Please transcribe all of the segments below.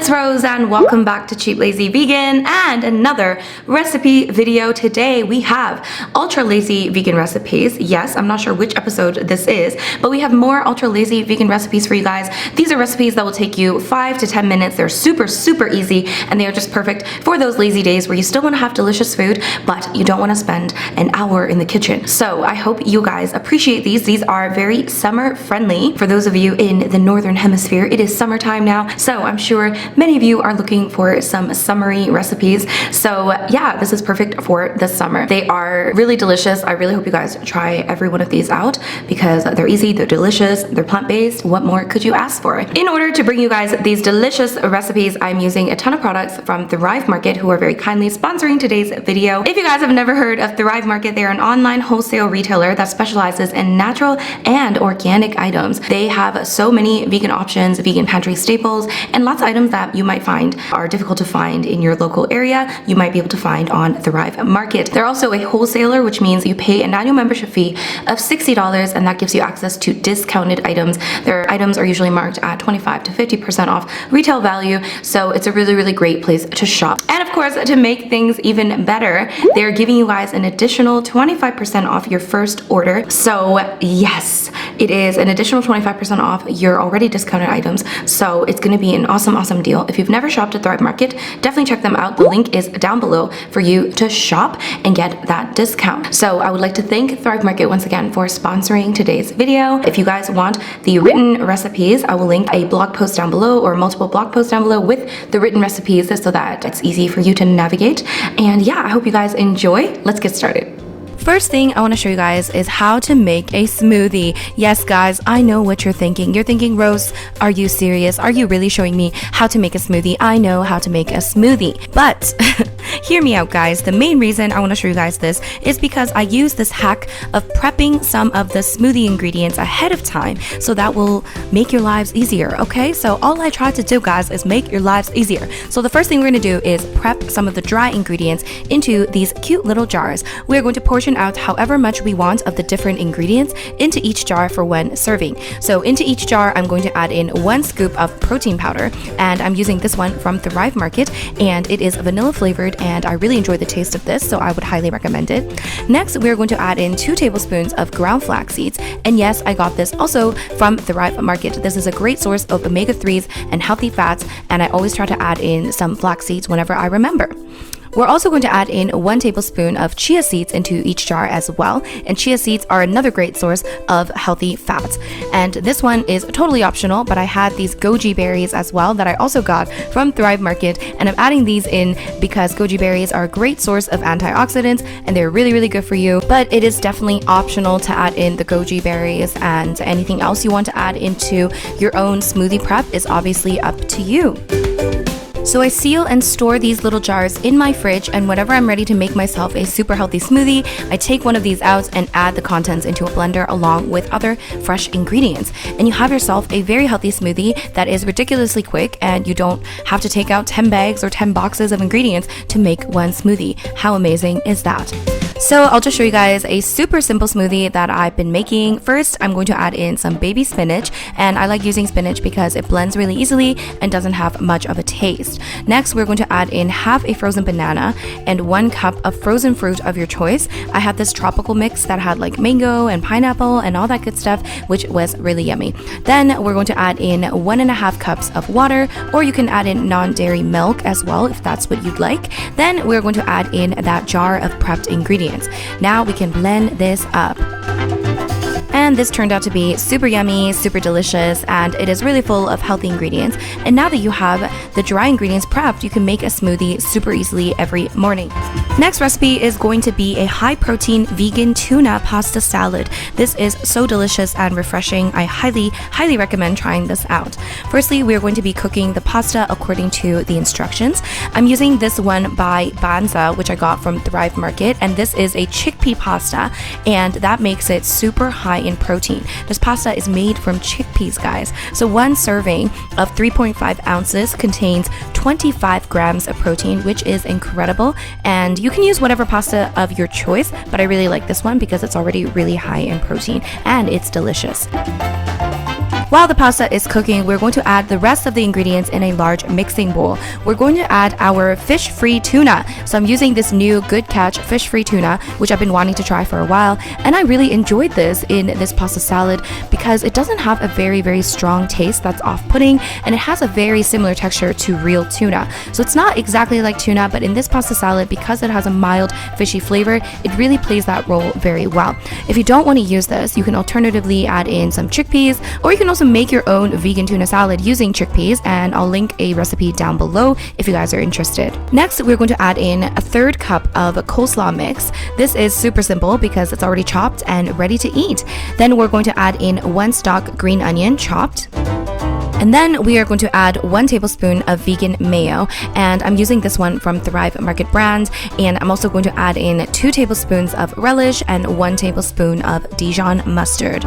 it's Rose and welcome back to Cheap Lazy Vegan and another recipe video. Today we have ultra lazy vegan recipes. Yes, I'm not sure which episode this is, but we have more ultra lazy vegan recipes for you guys. These are recipes that will take you 5 to 10 minutes. They're super easy and they are just perfect for those lazy days where you still want to have delicious food, but you don't want to spend an hour in the kitchen. So I hope you guys appreciate these. These are very summer friendly. For those of you in the northern hemisphere, it is summertime now, so I'm sure many of you are looking for some summery recipes. So yeah, this is perfect for the summer. They are really delicious. I really hope you guys try every one of these out because they're easy, they're delicious, they're plant-based. What more could you ask for? In order to bring you guys these delicious recipes, I'm using a ton of products from Thrive Market, who are very kindly sponsoring today's video. If you guys have never heard of Thrive Market, they are an online wholesale retailer that specializes in natural and organic items. They have so many vegan options, vegan pantry staples, and lots of items that you might find are difficult to find in your local area, you might be able to find on Thrive Market. They're also a wholesaler, which means you pay an annual membership fee of $60 and that gives you access to discounted items. Their items are usually marked at 25 to 50% off retail value, so it's a really great place to shop. And of course, to make things even better, they're giving you guys an additional 25% off your first order. So yes, it is an additional 25% off your already discounted items, so it's going to be an awesome deal. If you've never shopped at Thrive Market, definitely check them out. The link is down below for you to shop and get that discount. So I would like to thank Thrive Market once again for sponsoring today's video. If you guys want the written recipes, I will link a blog post down below or multiple blog posts down below with the written recipes so that it's easy for you to navigate. And yeah, I hope you guys enjoy. Let's get started. First thing I want to show you guys is how to make a smoothie. Yes, guys, I know what you're thinking. You're thinking, Rose, are you serious? Are you really showing me how to make a smoothie? I know how to make a smoothie. But hear me out, guys. The main reason I want to show you guys this is because I use this hack of prepping some of the smoothie ingredients ahead of time, so that will make your lives easier, okay? So all I try to do, guys, is make your lives easier. So the first thing we're going to do is prep some of the dry ingredients into these cute little jars. We're going to portion out however much we want of the different ingredients into each jar for when serving. So into each jar, I'm going to add in 1 scoop of protein powder, and I'm using this one from Thrive Market, and it is vanilla flavored, and I really enjoy the taste of this, so I would highly recommend it. Next, we're going to add in 2 tablespoons of ground flax seeds, and yes, I got this also from Thrive Market. This is a great source of omega-3s and healthy fats, and I always try to add in some flax seeds whenever I remember. We're also going to add in 1 tablespoon of chia seeds into each jar as well, and chia seeds are another great source of healthy fats. And this one is totally optional, but I had these goji berries as well that I also got from Thrive Market, and I'm adding these in because goji berries are a great source of antioxidants and they're really good for you, but it is definitely optional to add in the goji berries, and anything else you want to add into your own smoothie prep is obviously up to you. So I seal and store these little jars in my fridge, and whenever I'm ready to make myself a super healthy smoothie, I take one of these out and add the contents into a blender along with other fresh ingredients. And you have yourself a very healthy smoothie that is ridiculously quick, and you don't have to take out 10 bags or 10 boxes of ingredients to make one smoothie. How amazing is that? So I'll just show you guys a super simple smoothie that I've been making. First, I'm going to add in some baby spinach, and I like using spinach because it blends really easily and doesn't have much of a taste. Next, we're going to add in half a frozen banana and 1 cup of frozen fruit of your choice. I had this tropical mix that had like mango and pineapple and all that good stuff, which was really yummy. Then we're going to add in 1.5 cups of water, or you can add in non-dairy milk as well if that's what you'd like. Then we're going to add in that jar of prepped ingredients. Now we can blend this up. And this turned out to be super yummy, super delicious, and it is really full of healthy ingredients. And now that you have the dry ingredients prepped, you can make a smoothie super easily every morning. Next recipe is going to be a high-protein vegan tuna pasta salad. This is so delicious and refreshing. I highly recommend trying this out. Firstly, we're going to be cooking the pasta according to the instructions. I'm using this one by Banza, which I got from Thrive Market, and this is a chickpea pasta, and that makes it super high in protein. This pasta is made from chickpeas, guys. So 1 serving of 3.5 ounces contains 25 grams of protein, which is incredible. And you can use whatever pasta of your choice, but I really like this one because it's already really high in protein and it's delicious. While the pasta is cooking, we're going to add the rest of the ingredients in a large mixing bowl. We're going to add our fish-free tuna. So I'm using this new Good Catch fish-free tuna, which I've been wanting to try for a while, and I really enjoyed this in this pasta salad because it doesn't have a very strong taste that's off-putting, and it has a very similar texture to real tuna. So it's not exactly like tuna, but in this pasta salad, because it has a mild fishy flavor, it really plays that role very well. If you don't want to use this, you can alternatively add in some chickpeas, or you can also make your own vegan tuna salad using chickpeas, and I'll link a recipe down below if you guys are interested. Next, we're going to add in a 1/3 cup of coleslaw mix. This is super simple because it's already chopped and ready to eat. Then we're going to add in 1 stalk green onion chopped. And then we are going to add 1 tablespoon of vegan mayo, and I'm using this one from Thrive Market brand, and I'm also going to add in 2 tablespoons of relish and 1 tablespoon of Dijon mustard.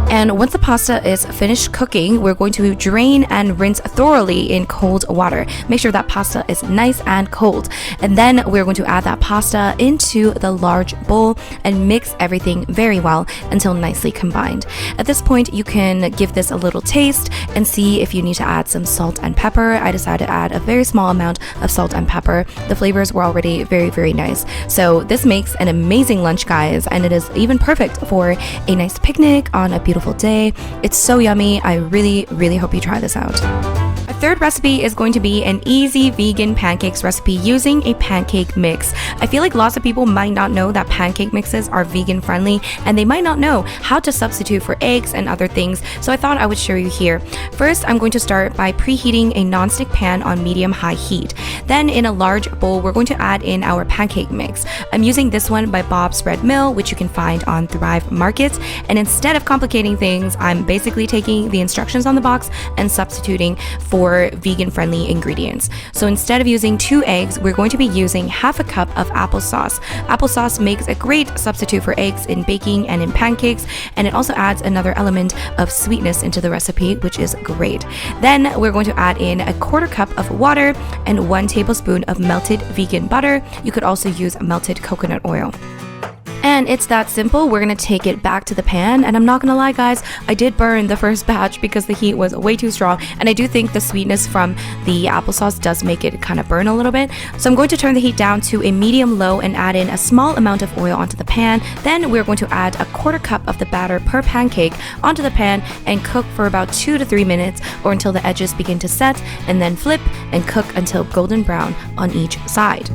And once the pasta is finished cooking, we're going to drain and rinse thoroughly in cold water. Make sure that pasta is nice and cold. And then we're going to add that pasta into the large bowl and mix everything very well until nicely combined. At this point, you can give this a little taste and see if you need to add some salt and pepper. I decided to add a very small amount of salt and pepper. The flavors were already very nice. So this makes an amazing lunch, guys, and it is even perfect for a nice picnic on a beautiful day. It's so yummy. I really hope you try this out. Our third recipe is going to be an easy vegan pancakes recipe using a pancake mix. I feel like lots of people might not know that pancake mixes are vegan friendly, and they might not know how to substitute for eggs and other things, so I thought I would show you here. First, I'm going to start by preheating a non-stick pan on medium-high heat. Then in a large bowl, we're going to add in our pancake mix. I'm using this one by Bob's Red Mill, which you can find on Thrive Market, and instead of complicating things, I'm basically taking the instructions on the box and substituting for vegan-friendly ingredients. So instead of using 2 eggs, we're going to be using 1/2 cup of applesauce. Applesauce makes a great substitute for eggs in baking and in pancakes, and it also adds another element of sweetness into the recipe, which is great. Then we're going to add in 1/4 cup of water and 1 tablespoon of melted vegan butter. You could also use melted coconut oil. And it's that simple. We're gonna take it back to the pan, and I'm not gonna lie, guys, I did burn the first batch because the heat was way too strong, and I do think the sweetness from the applesauce does make it kind of burn a little bit. So I'm going to turn the heat down to a medium-low and add in a small amount of oil onto the pan. Then we're going to add 1/4 cup of the batter per pancake onto the pan and cook for about 2 to 3 minutes, or until the edges begin to set, and then flip and cook until golden brown on each side.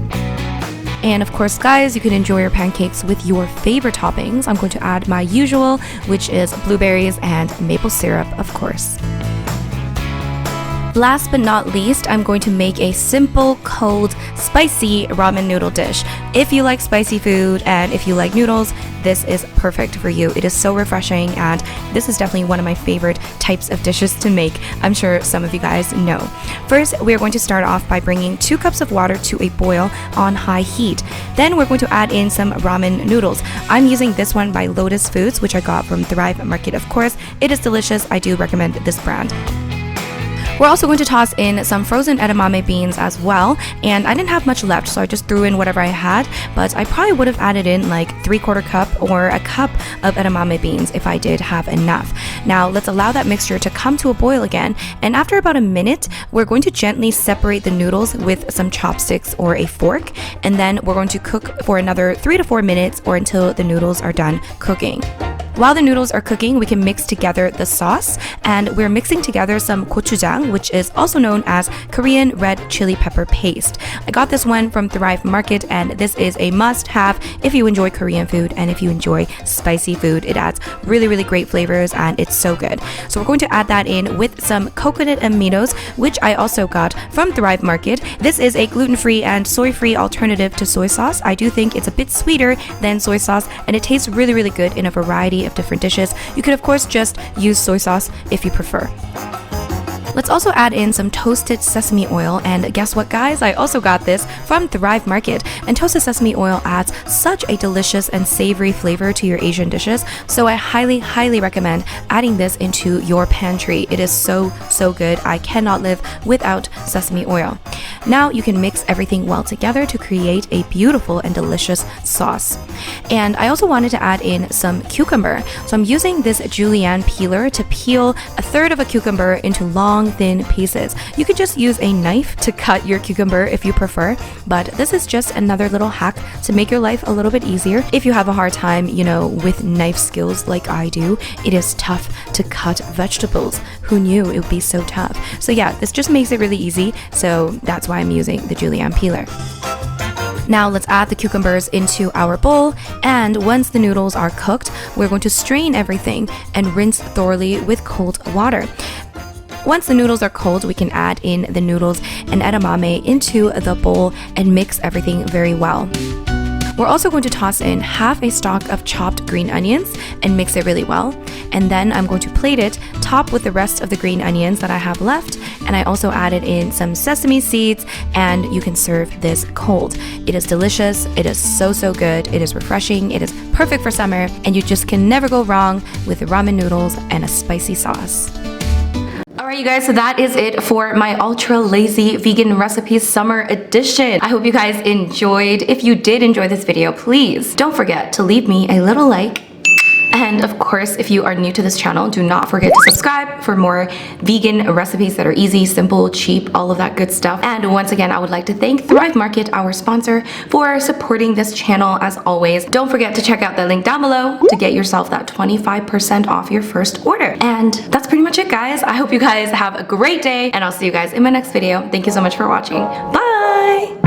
And of course, guys, you can enjoy your pancakes with your favorite toppings. I'm going to add my usual, which is blueberries and maple syrup, of course. Last but not least, I'm going to make a simple, cold, spicy ramen noodle dish. If you like spicy food and if you like noodles, this is perfect for you. It is so refreshing, and this is definitely one of my favorite types of dishes to make. I'm sure some of you guys know. First, we're going to start off by bringing 2 cups of water to a boil on high heat. Then we're going to add in some ramen noodles. I'm using this one by Lotus Foods, which I got from Thrive Market, of course. It is delicious. I do recommend this brand. We're also going to toss in some frozen edamame beans as well, and I didn't have much left, so I just threw in whatever I had, but I probably would have added in like 3/4 cup or a cup of edamame beans if I did have enough. Now let's allow that mixture to come to a boil again, and after about a minute, we're going to gently separate the noodles with some chopsticks or a fork, and then we're going to cook for another 3 to 4 minutes or until the noodles are done cooking. While the noodles are cooking, we can mix together the sauce, and we're mixing together some gochujang, which is also known as Korean red chili pepper paste. I got this one from Thrive Market, and this is a must-have if you enjoy Korean food and if you enjoy spicy food. It adds really great flavors, and it's so good. So we're going to add that in with some coconut aminos, which I also got from Thrive Market. This is a gluten-free and soy-free alternative to soy sauce. I do think it's a bit sweeter than soy sauce, and it tastes really good in a variety of different dishes. You could of course just use soy sauce if you prefer. Let's also add in some toasted sesame oil, and guess what, guys? I also got this from Thrive Market, and toasted sesame oil adds such a delicious and savory flavor to your Asian dishes, so I highly recommend adding this into your pantry. It is so good. I cannot live without sesame oil. Now you can mix everything well together to create a beautiful and delicious sauce. And I also wanted to add in some cucumber. So I'm using this julienne peeler to peel 1/3 of a cucumber into long, thin pieces. You could just use a knife to cut your cucumber if you prefer, but this is just another little hack to make your life a little bit easier. If you have a hard time, with knife skills like I do, it is tough to cut vegetables. Who knew it would be so tough? So yeah, this just makes it really easy. So that's why I'm using the julienne peeler. Now let's add the cucumbers into our bowl, and once the noodles are cooked, we're going to strain everything and rinse thoroughly with cold water. Once the noodles are cold, we can add in the noodles and edamame into the bowl and mix everything very well. We're also going to toss in half a stalk of chopped green onions and mix it really well. And then I'm going to plate it, top with the rest of the green onions that I have left. And I also added in some sesame seeds, and you can serve this cold. It is delicious. It is so, so good. It is refreshing. It is perfect for summer, and you just can never go wrong with ramen noodles and a spicy sauce. Alright you guys, so that is it for my ultra lazy vegan recipes summer edition. I hope you guys enjoyed. If you did enjoy this video, please don't forget to leave me a little like. And of course, if you are new to this channel, do not forget to subscribe for more vegan recipes that are easy, simple, cheap, all of that good stuff. And once again, I would like to thank Thrive Market, our sponsor, for supporting this channel as always. Don't forget to check out the link down below to get yourself that 25% off your first order. And that's pretty much it, guys. I hope you guys have a great day, and I'll see you guys in my next video. Thank you so much for watching. Bye!